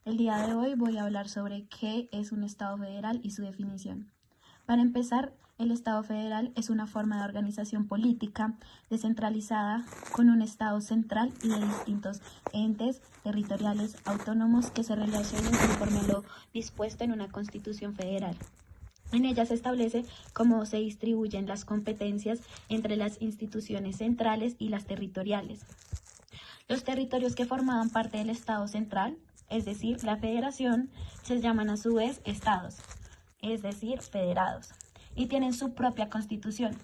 El día de hoy voy a hablar sobre qué es un Estado federal y su definición. Para empezar, el Estado federal es una forma de organización política descentralizada con un Estado central y de distintos entes territoriales autónomos que se relacionan conforme a lo dispuesto en una Constitución federal. En ella se establece cómo se distribuyen las competencias entre las instituciones centrales y las territoriales. Los territorios que formaban parte del Estado central, es decir, la federación, se llaman a su vez estados, es decir, federados, y tienen su propia constitución.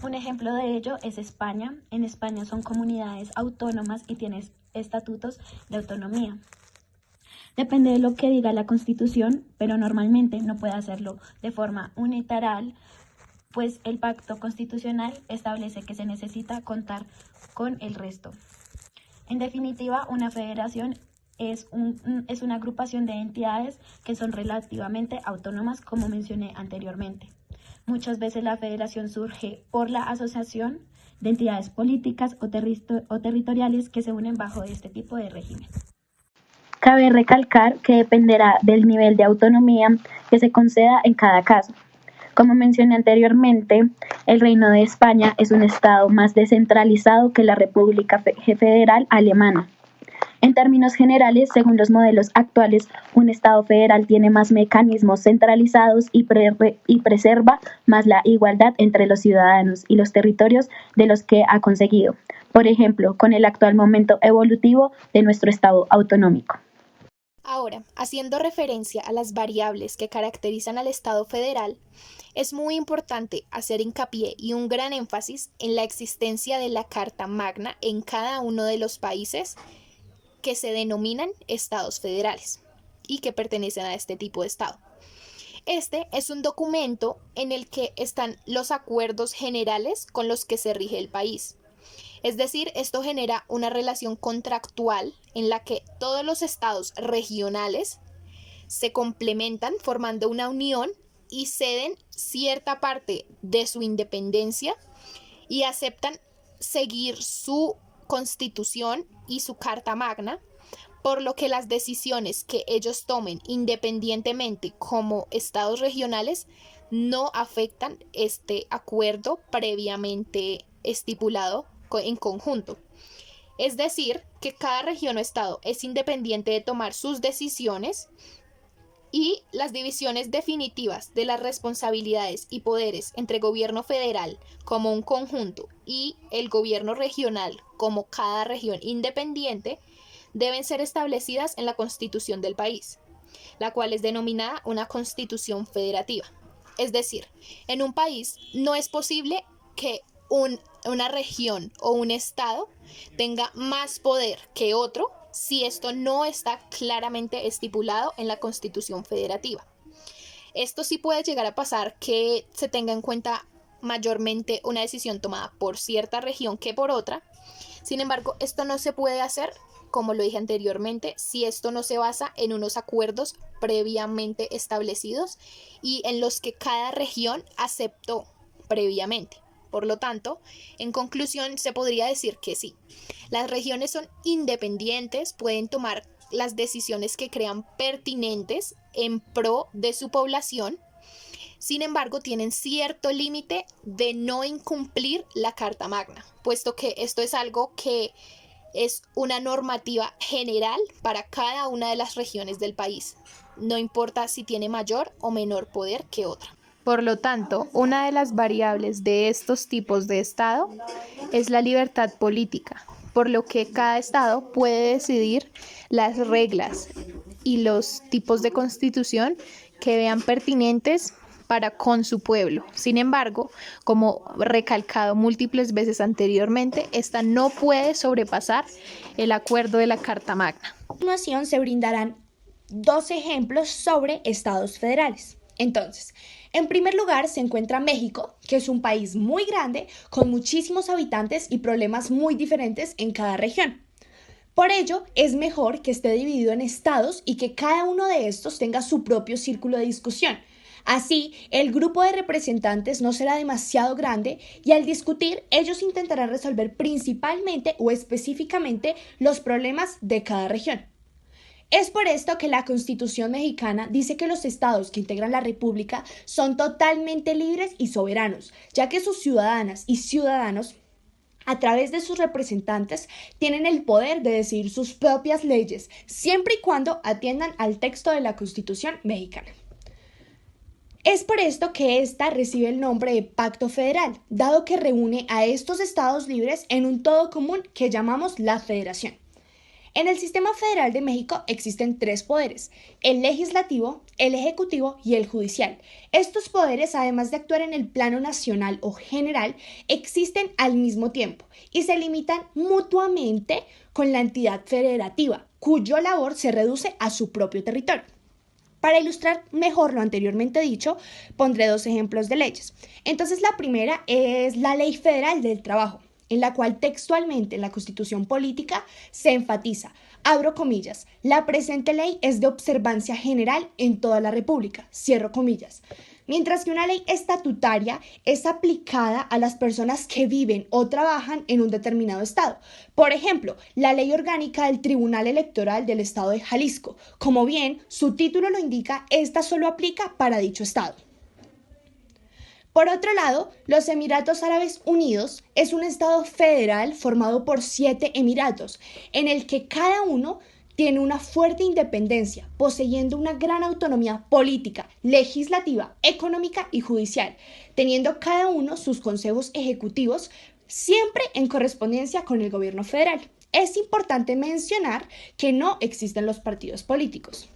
Un ejemplo de ello es España. En España son comunidades autónomas y tienen estatutos de autonomía. Depende de lo que diga la Constitución, pero normalmente no puede hacerlo de forma unilateral, pues el pacto constitucional establece que se necesita contar con el resto. En definitiva, una federación es una agrupación de entidades que son relativamente autónomas, como mencioné anteriormente. Muchas veces la federación surge por la asociación de entidades políticas o territoriales que se unen bajo este tipo de régimen. Cabe recalcar que dependerá del nivel de autonomía que se conceda en cada caso. Como mencioné anteriormente, el Reino de España es un estado más descentralizado que la República Federal Alemana. En términos generales, según los modelos actuales, un Estado federal tiene más mecanismos centralizados y preserva más la igualdad entre los ciudadanos y los territorios de los que ha conseguido, por ejemplo, con el actual momento evolutivo de nuestro Estado autonómico. Ahora, haciendo referencia a las variables que caracterizan al Estado federal, es muy importante hacer hincapié y un gran énfasis en la existencia de la Carta Magna en cada uno de los países que se denominan estados federales y que pertenecen a este tipo de estado. Este es un documento en el que están los acuerdos generales con los que se rige el país. Es decir, esto genera una relación contractual en la que todos los estados regionales se complementan formando una unión y ceden cierta parte de su independencia y aceptan seguir su constitución y su carta magna, por lo que las decisiones que ellos tomen independientemente como estados regionales no afectan este acuerdo previamente estipulado en conjunto. Es decir, que cada región o estado es independiente de tomar sus decisiones y las divisiones definitivas de las responsabilidades y poderes entre gobierno federal como un conjunto y el gobierno regional como cada región independiente deben ser establecidas en la Constitución del país, la cual es denominada una Constitución federativa. Es decir, en un país no es posible que una región o un estado tenga más poder que otro si esto no está claramente estipulado en la Constitución federativa. Esto sí puede llegar a pasar que se tenga en cuenta mayormente una decisión tomada por cierta región que por otra. Sin embargo, esto no se puede hacer, como lo dije anteriormente, si esto no se basa en unos acuerdos previamente establecidos y en los que cada región aceptó previamente. Por lo tanto, en conclusión, se podría decir que sí, las regiones son independientes, pueden tomar las decisiones que crean pertinentes en pro de su población. Sin embargo, tienen cierto límite de no incumplir la Carta Magna, puesto que esto es algo que es una normativa general para cada una de las regiones del país, no importa si tiene mayor o menor poder que otra. Por lo tanto, una de las variables de estos tipos de Estado es la libertad política, por lo que cada Estado puede decidir las reglas y los tipos de constitución que vean pertinentes para con su pueblo. Sin embargo, como recalcado múltiples veces anteriormente, esta no puede sobrepasar el acuerdo de la Carta Magna. A continuación se brindarán dos ejemplos sobre estados federales. Entonces, en primer lugar se encuentra México, que es un país muy grande, con muchísimos habitantes y problemas muy diferentes en cada región. Por ello, es mejor que esté dividido en estados y que cada uno de estos tenga su propio círculo de discusión. Así, el grupo de representantes no será demasiado grande y al discutir, ellos intentarán resolver principalmente o específicamente los problemas de cada región. Es por esto que la Constitución mexicana dice que los estados que integran la República son totalmente libres y soberanos, ya que sus ciudadanas y ciudadanos, a través de sus representantes, tienen el poder de decidir sus propias leyes, siempre y cuando atiendan al texto de la Constitución mexicana. Es por esto que ésta recibe el nombre de Pacto Federal, dado que reúne a estos estados libres en un todo común que llamamos la Federación. En el sistema federal de México existen tres poderes: el legislativo, el ejecutivo y el judicial. Estos poderes, además de actuar en el plano nacional o general, existen al mismo tiempo y se limitan mutuamente con la entidad federativa, cuyo labor se reduce a su propio territorio. Para ilustrar mejor lo anteriormente dicho, pondré dos ejemplos de leyes. Entonces, la primera es la Ley Federal del Trabajo, en la cual textualmente en la Constitución Política se enfatiza, abro comillas, la presente ley es de observancia general en toda la República, cierro comillas. Mientras que una ley estatutaria es aplicada a las personas que viven o trabajan en un determinado estado. Por ejemplo, la Ley Orgánica del Tribunal Electoral del Estado de Jalisco. Como bien su título lo indica, esta solo aplica para dicho estado. Por otro lado, los Emiratos Árabes Unidos es un estado federal formado por 7 emiratos, en el que cada uno tiene una fuerte independencia, poseyendo una gran autonomía política, legislativa, económica y judicial, teniendo cada uno sus consejos ejecutivos, siempre en correspondencia con el gobierno federal. Es importante mencionar que no existen los partidos políticos.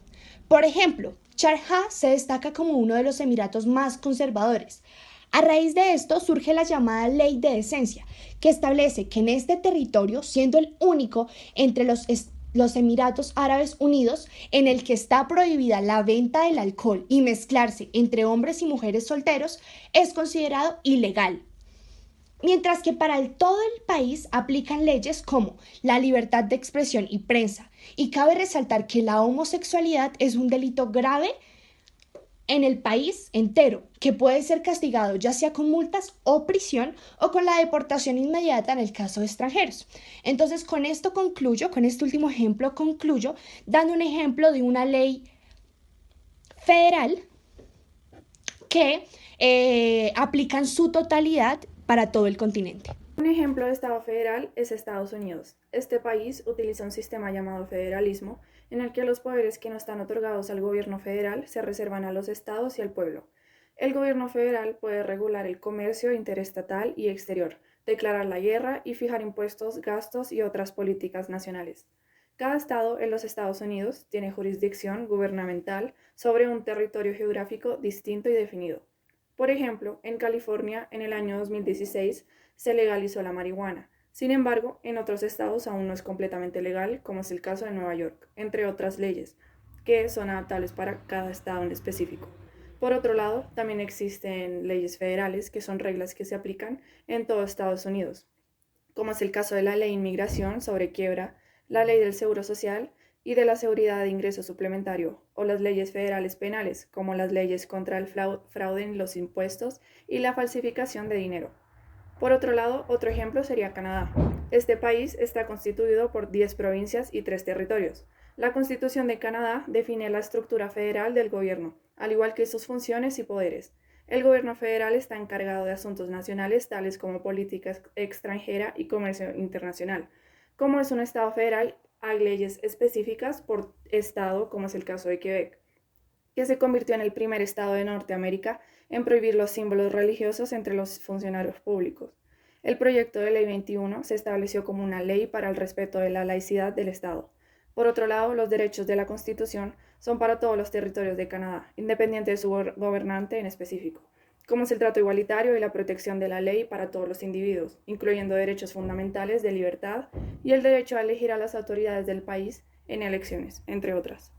Por ejemplo, Sharjah se destaca como uno de los emiratos más conservadores. A raíz de esto surge la llamada Ley de Decencia, que establece que en este territorio, siendo el único entre los Emiratos Árabes Unidos en el que está prohibida la venta del alcohol y mezclarse entre hombres y mujeres solteros, es considerado ilegal. Mientras que para todo el país aplican leyes como la libertad de expresión y prensa, y cabe resaltar que la homosexualidad es un delito grave en el país entero, que puede ser castigado ya sea con multas o prisión o con la deportación inmediata en el caso de extranjeros. Entonces, con esto concluyo, con este último ejemplo concluyo, dando un ejemplo de una ley federal que aplica en su totalidad para todo el continente. Un ejemplo de Estado federal es Estados Unidos. Este país utiliza un sistema llamado federalismo, en el que los poderes que no están otorgados al gobierno federal se reservan a los estados y al pueblo. El gobierno federal puede regular el comercio interestatal y exterior, declarar la guerra y fijar impuestos, gastos y otras políticas nacionales. Cada estado en los Estados Unidos tiene jurisdicción gubernamental sobre un territorio geográfico distinto y definido. Por ejemplo, en California, en el año 2016, se legalizó la marihuana. Sin embargo, en otros estados aún no es completamente legal, como es el caso de Nueva York, entre otras leyes, que son adaptables para cada estado en específico. Por otro lado, también existen leyes federales, que son reglas que se aplican en todo Estados Unidos, como es el caso de la Ley de Inmigración sobre quiebra, la Ley del Seguro Social y de la Seguridad de Ingreso Suplementario, o las leyes federales penales, como las leyes contra el fraude en los impuestos y la falsificación de dinero. Por otro lado, otro ejemplo sería Canadá. Este país está constituido por 10 provincias y 3 territorios. La Constitución de Canadá define la estructura federal del gobierno, al igual que sus funciones y poderes. El gobierno federal está encargado de asuntos nacionales tales como política extranjera y comercio internacional. Como es un estado federal, hay leyes específicas por estado, como es el caso de Quebec, que se convirtió en el primer estado de Norteamérica en prohibir los símbolos religiosos entre los funcionarios públicos. El proyecto de Ley 21 se estableció como una ley para el respeto de la laicidad del Estado. Por otro lado, los derechos de la Constitución son para todos los territorios de Canadá, independiente de su gobernante en específico, como es el trato igualitario y la protección de la ley para todos los individuos, incluyendo derechos fundamentales de libertad y el derecho a elegir a las autoridades del país en elecciones, entre otras.